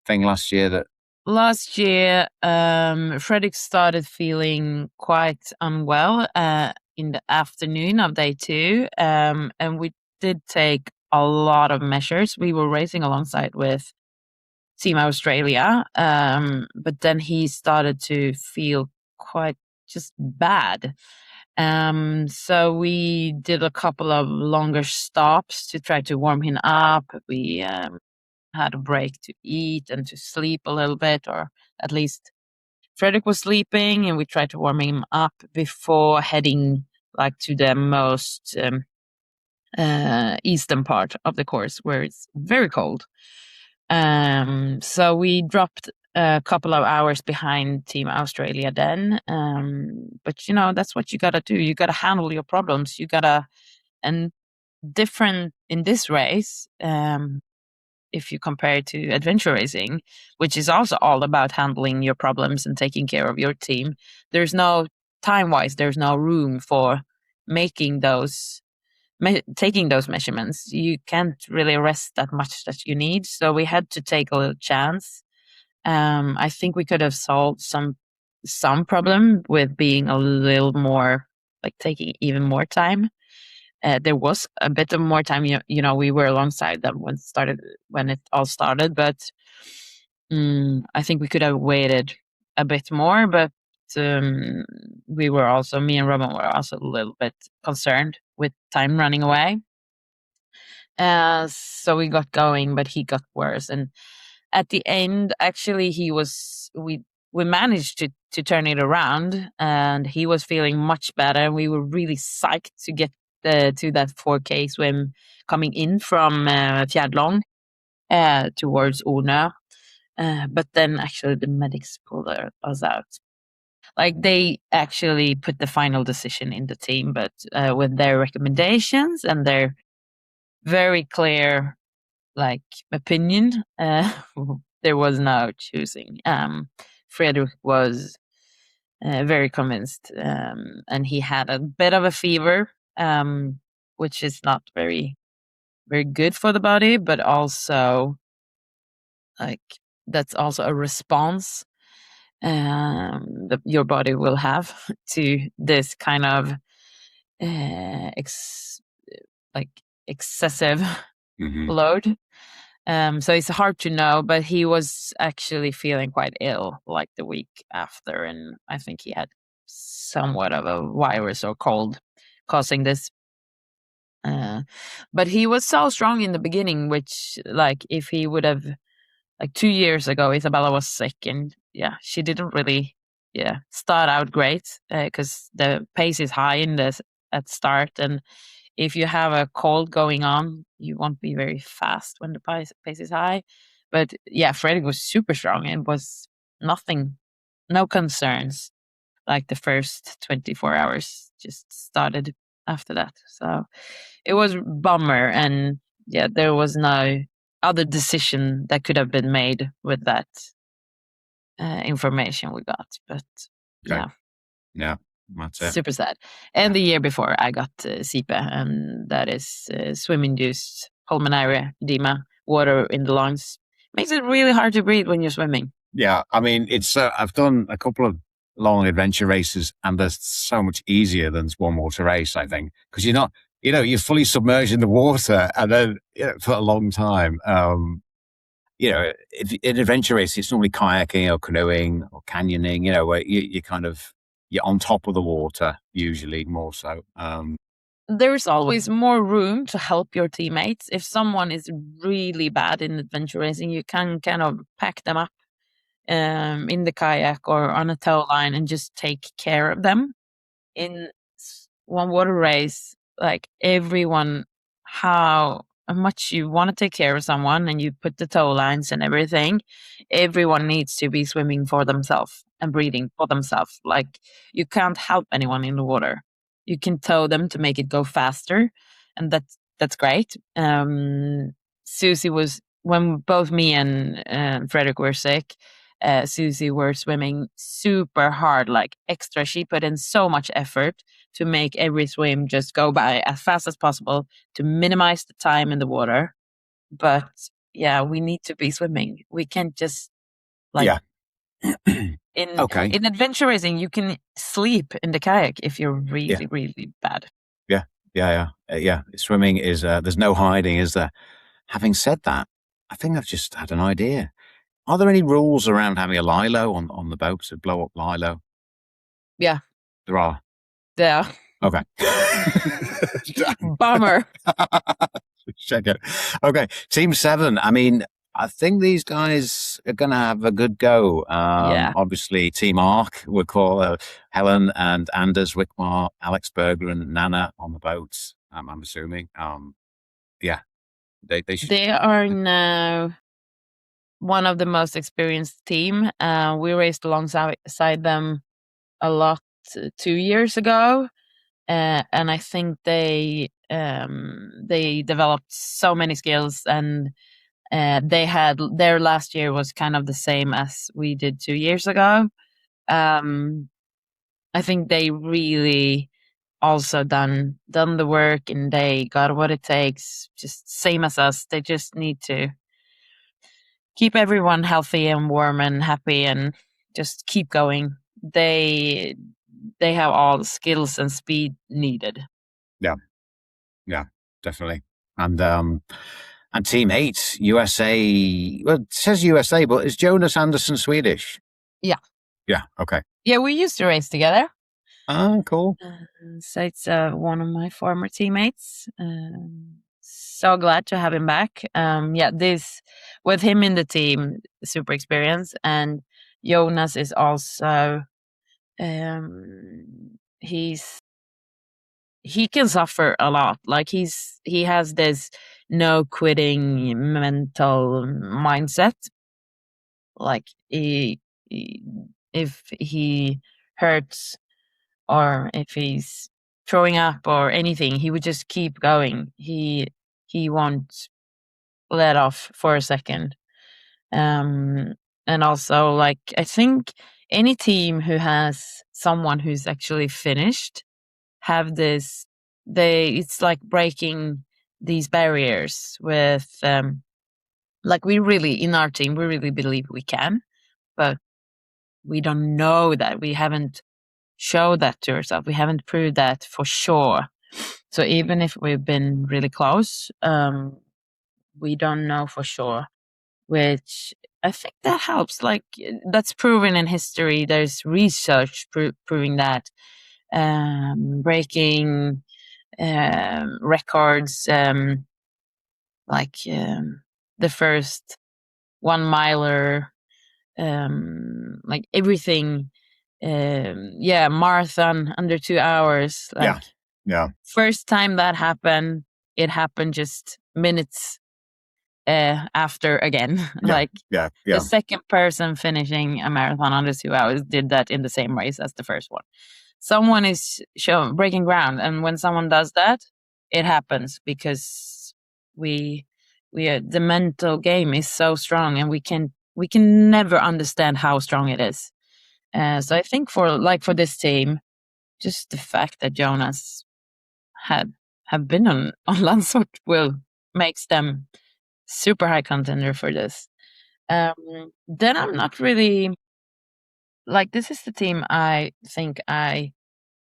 thing last year that? Last year, Fredrik started feeling quite unwell in the afternoon of day two, and we did take a lot of measures. We were racing alongside with Team Australia, but then he started to feel quite just bad. So we did a couple of longer stops to try to warm him up. We had a break to eat and to sleep a little bit, or at least Fredrik was sleeping, and we tried to warm him up before heading like to the most eastern part of the course where it's very cold. So we dropped a couple of hours behind Team Australia then. But that's what you gotta do. You gotta handle your problems. And different in this race, if you compare it to adventure racing, which is also all about handling your problems and taking care of your team. There's no time wise, there's no room for making those taking those measurements. You can't really rest that much that you need. So we had to take a little chance. I think we could have solved some problem with being a little more like taking even more time. There was a bit of more time. We were alongside them when it all started, but I think we could have waited a bit more. But me and Robin were also a little bit concerned with time running away. So we got going, but he got worse. And at the end, actually, we managed to turn it around, and he was feeling much better. We were really psyched to get to that 4K swim coming in from Fjärdlång towards Ornö. But then actually the medics pulled us out. Like they actually put the final decision in the team, but with their recommendations and their very clear like opinion, there was no choosing. Fredrik was very convinced, and he had a bit of a fever, which is not very good for the body, but also like that's also a response that your body will have to this kind of like excessive Mm-hmm. load. So it's hard to know, but he was actually feeling quite ill like the week after, and I think he had somewhat of a virus or cold causing this. But he was so strong in the beginning, which like if he would have like 2 years ago, Isabella was sick, and yeah, she didn't really start out great because the pace is high at start, and if you have a cold going on, you won't be very fast when the pace is high. But yeah, Fredrik was super strong and was nothing, no concerns. Like the first 24 hours just started after that. So it was bummer, and yeah, there was no other decision that could have been made with that. information we got. But Okay. yeah, Yeah, that's it. super sad. And Yeah. the year before, I got SIPE, and that is swim-induced pulmonary edema, water in the lungs. Makes it really hard to breathe when you're swimming. Yeah, I mean, it's. I've done a couple of long adventure races, and they're so much easier than one water race. I think because you're not, you're fully submerged in the water, and then for a long time. If in adventure race, it's normally kayaking or canoeing or canyoning. Where you kind of you're on top of the water usually more so. There's always more room to help your teammates. If someone is really bad in adventure racing, you can kind of pack them up in the kayak or on a tow line and just take care of them. In one water race, like everyone, how much you want to take care of someone and you put the tow lines and everything, everyone needs to be swimming for themselves and breathing for themselves. Like you can't help anyone in the water. You can tow them to make it go faster, and that's great. Susie was, when both me and Frederick were sick, Susie were swimming super hard, like extra. She put in so much effort to make every swim just go by as fast as possible to minimize the time in the water. But yeah, we need to be swimming. We can't just like Okay. in adventure racing, you can sleep in the kayak if you're really, really bad. Yeah. Swimming is there's no hiding, is there? Having said that, I think I've just had an idea. Are there any rules around having a lilo on the boat to blow up lilo? Yeah, There are. yeah. Okay. Bummer. Check it. Okay, Team 7. I mean, I think these guys are going to have a good go. Yeah. Obviously, Team Arc, we'll call Helen and Anders Wickmar, Alex Berger, and Nana on the boats. I'm assuming. Yeah, they should. They are now one of the most experienced team. We raced alongside them a lot 2 years ago, and I think they developed so many skills, and they had their last year was kind of the same as we did 2 years ago. I think they really also done the work, and they got what it takes, just same as us. They just need to keep everyone healthy and warm and happy and just keep going. They have all the skills and speed needed. Yeah, definitely. And Team 8, USA. Well, it says USA, but is Jonas Anderson Swedish? Yeah. Yeah. Okay. Yeah, we used to race together. Oh, cool. So it's one of my former teammates. So glad to have him back. This with him in the team, super experience, and Jonas is also he can suffer a lot. Like he has this no quitting mental mindset. Like if he hurts or if he's throwing up or anything, he would just keep going. He won't let off for a second. And also, like, I think any team who has someone who's actually finished have this. It's like breaking these barriers with. Like we really in our team, we really believe we can, but we don't know that. We haven't showed that to ourselves. We haven't proved that for sure. So even if we've been really close, we don't know for sure, which I think that helps. Like that's proven in history. There's research proving that breaking records, the first 1 miler, like everything. Marathon under 2 hours. Like, yeah. First time that happened, it happened just minutes after again. Yeah. The second person finishing a marathon under 2 hours did that in the same race as the first one. Someone is breaking ground, and when someone does that, it happens because the mental game is so strong, and we can we can never understand how strong it is. So I think for this team, just the fact that Jonas have been on Landsort will makes them super high contender for this. Then I'm not really like, this is the team I think I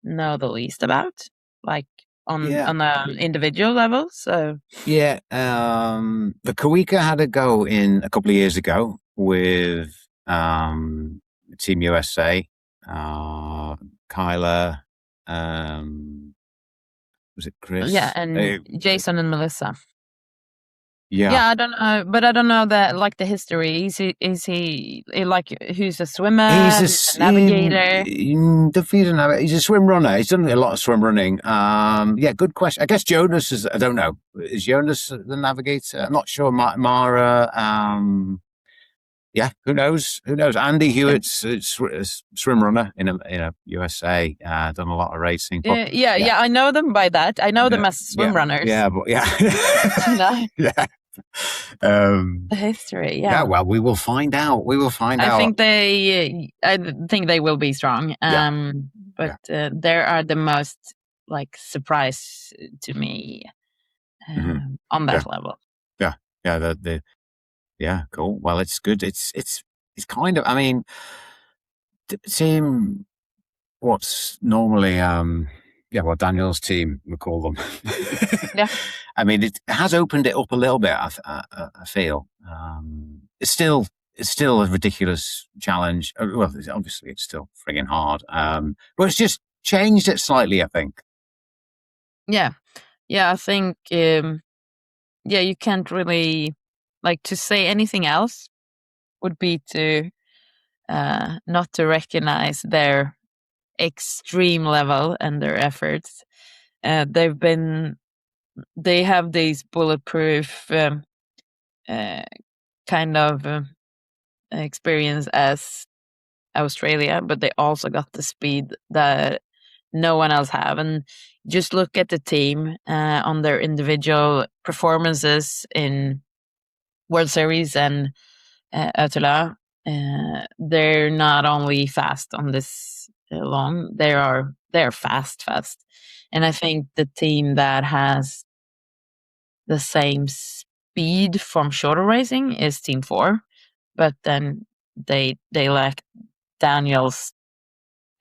know the least about, like Yeah. on an individual level. So Yeah. The Kawika had a go in a couple of years ago with Team USA. Kyla, was it yeah, Chris? and Jason and Melissa. Yeah. Yeah, I don't know, but I don't know that like the history. Is he like who's a swimmer? He's A navigator? He's a swim runner. He's done a lot of swim running. Yeah, good question. I guess Jonas is. I don't know. Is Jonas the navigator? I'm not sure. Mara. Yeah, who knows? Who knows? Andy Hewitt's a swim runner in a USA. Done a lot of racing. But, yeah. I know them by that. I know them as swim runners. Yeah, but yeah, You know? yeah. The history. Yeah. Well, we will find out. We will find out. I think they will be strong. But they are the most like surprise to me on that level. Yeah. Yeah, cool. Well, it's good. It's kind of. I mean, team. What's normally well, Daniel's team, we call them. Yeah. I mean, it has opened it up a little bit. I feel it's still a ridiculous challenge. Well, obviously, it's still frigging hard, but it's just changed it slightly, I think. Yeah, I think you can't really like to say anything else would be to not to recognize their extreme level and their efforts. They have these bulletproof kind of experience as Australia, but they also got the speed that no one else have. And just look at the team on their individual performances in World Series and OtillO. They're not only fast on this long, they're fast. And I think the team that has the same speed from shorter racing is Team 4, but then they lack Daniel's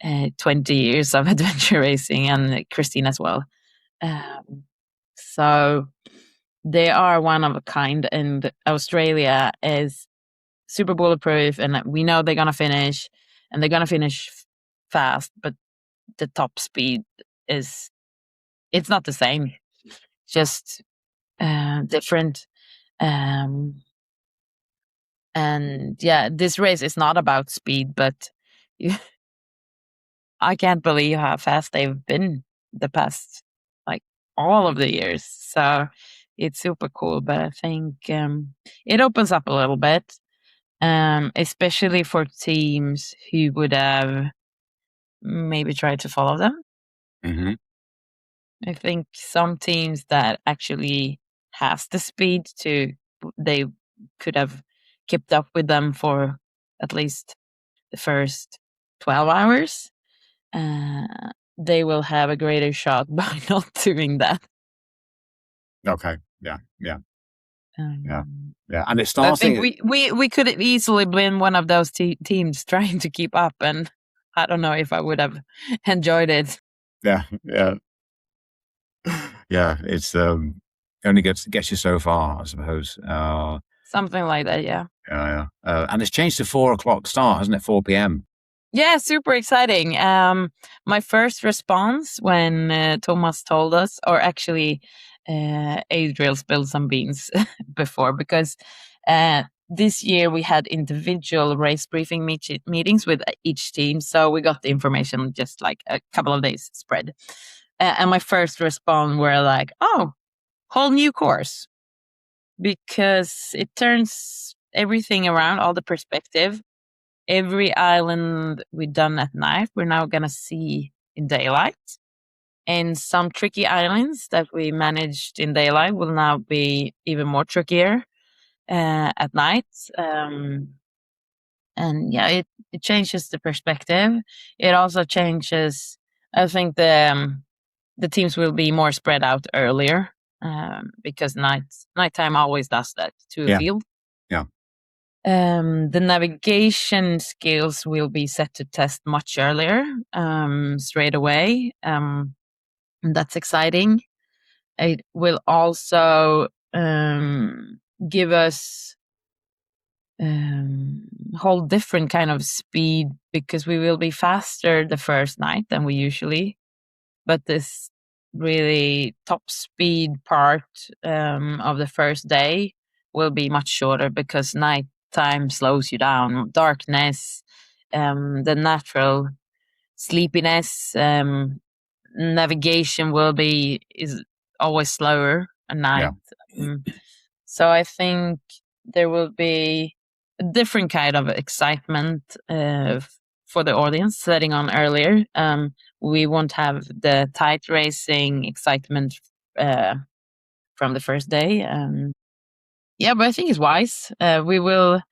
20 years of adventure racing and Christine as well. So they are one of a kind, and Australia is super bulletproof, and we know they're gonna finish, and they're gonna finish fast, but the top speed it's not the same, just different. And yeah, this race is not about speed, but I can't believe how fast they've been the past, like all of the years. So it's super cool, but I think it opens up a little bit, especially for teams who would have maybe tried to follow them. Mm-hmm. I think some teams that actually has the speed they could have kept up with them for at least the first 12 hours. They will have a greater shot by not doing that. Okay. Yeah. And it's I starting. think we could have easily been one of those teams trying to keep up, and I don't know if I would have enjoyed it. Yeah. It's only gets you so far, I suppose. Something like that, yeah. Yeah. And it's changed to 4:00 start, hasn't it? 4 p.m. Yeah, super exciting. My first response when Thomas told us, or actually Adriel spilled some beans before, because this year we had individual race briefing meetings with each team, so we got the information just like a couple of days spread. And my first response were like, "Oh, whole new course," because it turns everything around, all the perspective. Every island we done at night, we're now gonna see in daylight. And some tricky islands that we managed in daylight will now be even more trickier at night. and yeah, it changes the perspective. It also changes. I think the teams will be more spread out earlier, because nighttime always does that to a Yeah. field. Yeah. The navigation skills will be set to test much earlier, straight away. That's exciting. It will also give us whole different kind of speed, because we will be faster the first night than we usually, but this really top speed part of the first day will be much shorter, because nighttime slows you down. Darkness, the natural sleepiness, navigation is always slower at Yeah. night. So I think there will be a different kind of excitement for the audience setting on earlier. We won't have the tight racing excitement uh, from the first day. Yeah, but I think it's wise. We will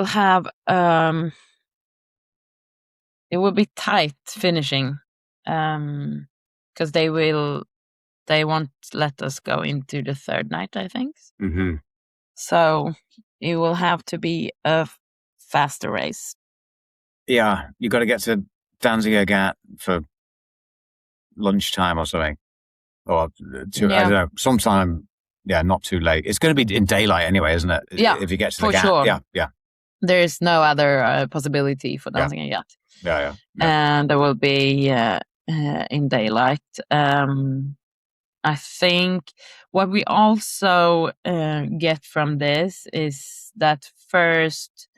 have it will be tight finishing, because they won't let us go into the third night, I think. Mm-hmm. So it will have to be a faster race. Yeah, you got to get to Danziger for lunchtime or something, or I don't know, sometime. Yeah, not too late. It's going to be in daylight anyway, isn't it? Yeah, if you get to the for Ghat. sure. Yeah. There is no other possibility for Yeah. dancing yet. Yeah. And there will be in daylight. I think what we also get from this is that first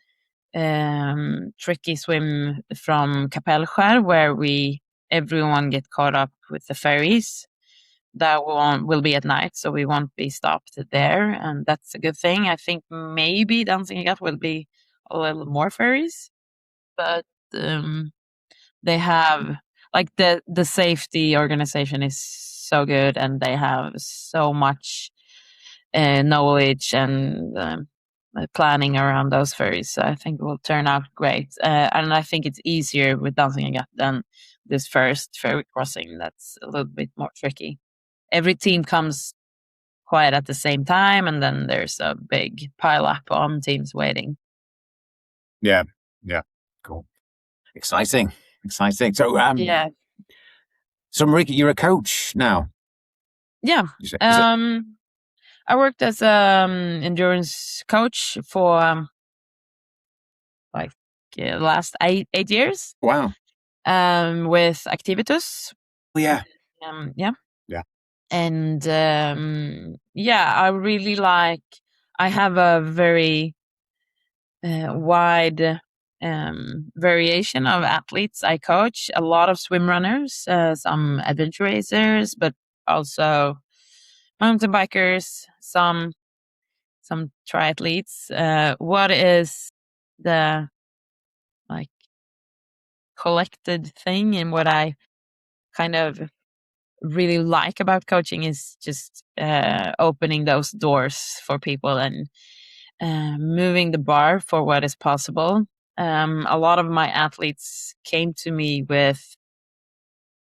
tricky swim from Kapellskär, where everyone get caught up with the ferries. That one will be at night, so we won't be stopped there, and that's a good thing. I think maybe Dancing will be a little more ferries, but they have, like, the safety organization is so good, and they have so much knowledge and planning around those ferries. So I think it will turn out great, and I think it's easier with Dancing than this first ferry crossing. That's a little bit more tricky. Every team comes quite at the same time, and then there's a big pile up on teams waiting. Yeah. Cool. Exciting. So Yeah. So Marika, you're a coach now. Yeah. Is it? I worked as endurance coach for like last 8 years. Wow. With Activitus. Oh, yeah. Yeah. Yeah. And yeah, I really like. I have a very wide variation of athletes I coach. A lot of swim runners, some adventure racers, but also mountain bikers, some triathletes. What is the like collected thing, and what I kind of really like about coaching is just opening those doors for people and moving the bar for what is possible. A lot of my athletes came to me with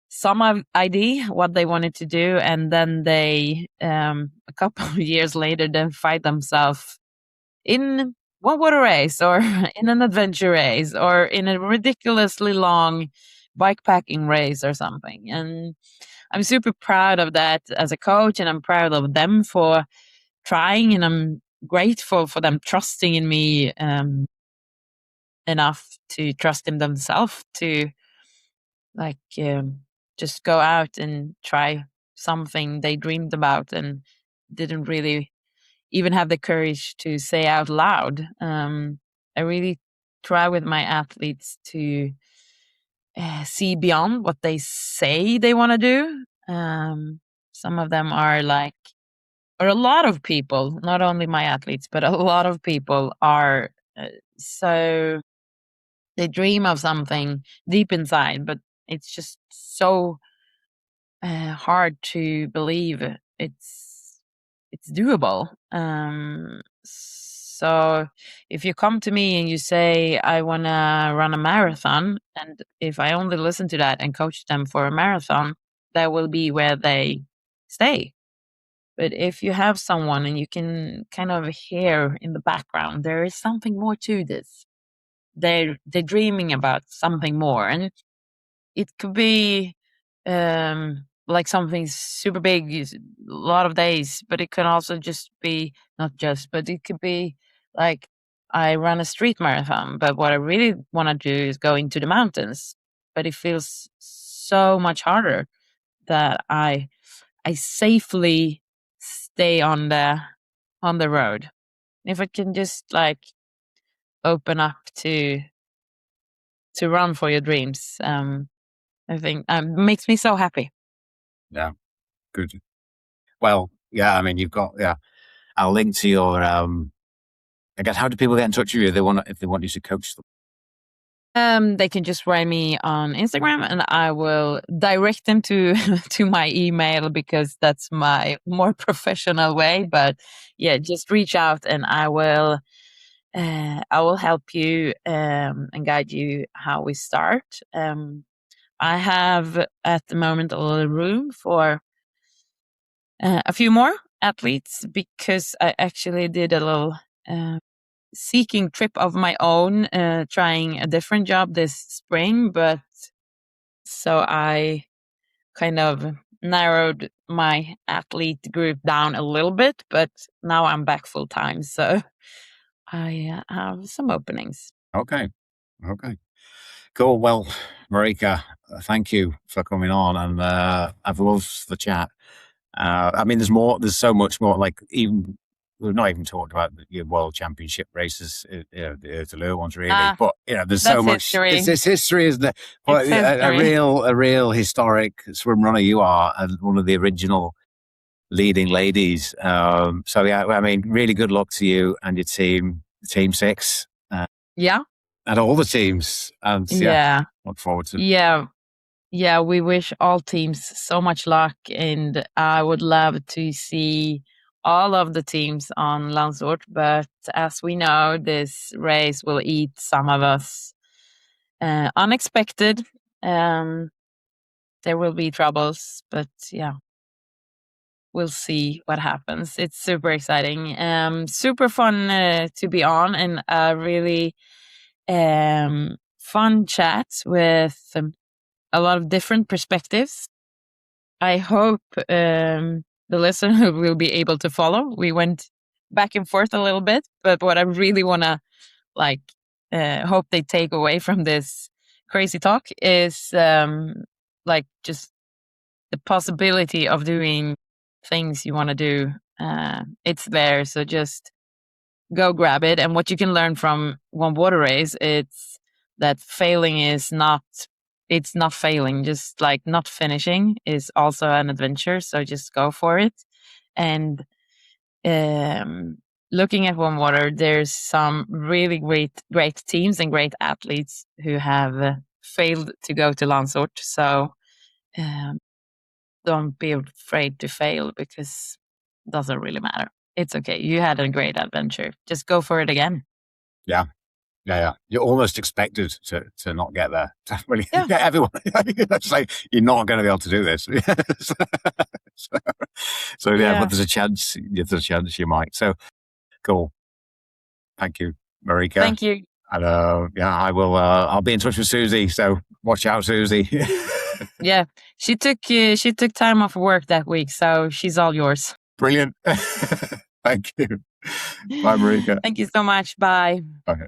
some idea what they wanted to do, and then they a couple of years later then find themselves in one water race, or in an adventure race, or in a ridiculously long bikepacking race or something. And I'm super proud of that as a coach, and I'm proud of them for trying, and I'm grateful for them trusting in me enough to trust in themselves to like just go out and try something they dreamed about and didn't really even have the courage to say out loud. I really try with my athletes to see beyond what they say they want to do. Some of them are like, or a lot of people, not only my athletes, but a lot of people are so they dream of something deep inside, but it's just so hard to believe it's doable. So if you come to me and you say, I want to run a marathon, and if I only listen to that and coach them for a marathon, that will be where they stay. But if you have someone and you can kind of hear in the background, there is something more to this. They're dreaming about something more, and it could be like something super big, a lot of days, but it can also just be not just, but it could be like I run a street marathon, but what I really want to do is go into the mountains. But it feels so much harder that I safely stay on the road. If I can just like open up to run for your dreams, I think makes me so happy. Yeah, good. Well, yeah, I mean, you've got, yeah, I'll link to your, I guess, how do people get in touch with you if they want you to coach them? They can just write me on Instagram and I will direct them to to my email because that's my more professional way. But yeah, just reach out and I will help you and guide you how we start. I have at the moment a little room for a few more athletes because I actually did a little seeking trip of my own, trying a different job this spring. But so I kind of narrowed my athlete group down a little bit, but now I'm back full time. So I have some openings. Okay. Cool. Well, Marika, thank you for coming on, and I've loved the chat. I mean, there's so much more. Like, even we've not even talked about your World Championship races, the OtillO ones, really. But there's so much. History. It's history, isn't it? But a real historic swim runner you are, and one of the original leading ladies. So yeah, I mean, really good luck to you and your team, Team 6. Yeah. And all the teams. And look forward to it. Yeah, we wish all teams so much luck, and I would love to see all of the teams on Landsort. But as we know, this race will eat some of us unexpected. There will be troubles, but yeah, we'll see what happens. It's super exciting, super fun to be on, and a really fun chat with a lot of different perspectives. I hope the listener will be able to follow. We went back and forth a little bit, but what I really want to hope they take away from this crazy talk is just the possibility of doing things you want to do. It's there, so just go grab it. And what you can learn from one water race, it's that failing is not failing. Just like not finishing is also an adventure. So just go for it. And looking at one water, there's some really great teams and great athletes who have failed to go to Landsort. So don't be afraid to fail because it doesn't really matter. It's okay. You had a great adventure. Just go for it again. Yeah. You're almost expected to not get there. Everyone. It's like you're not going to be able to do this. so but there's a chance. You might. So cool. Thank you, Marika. Thank you. And I will. I'll be in touch with Susie. So watch out, Susie. Yeah, she took time off work that week, so she's all yours. Brilliant. Thank you. Bye, Marika. Thank you so much. Bye. Okay.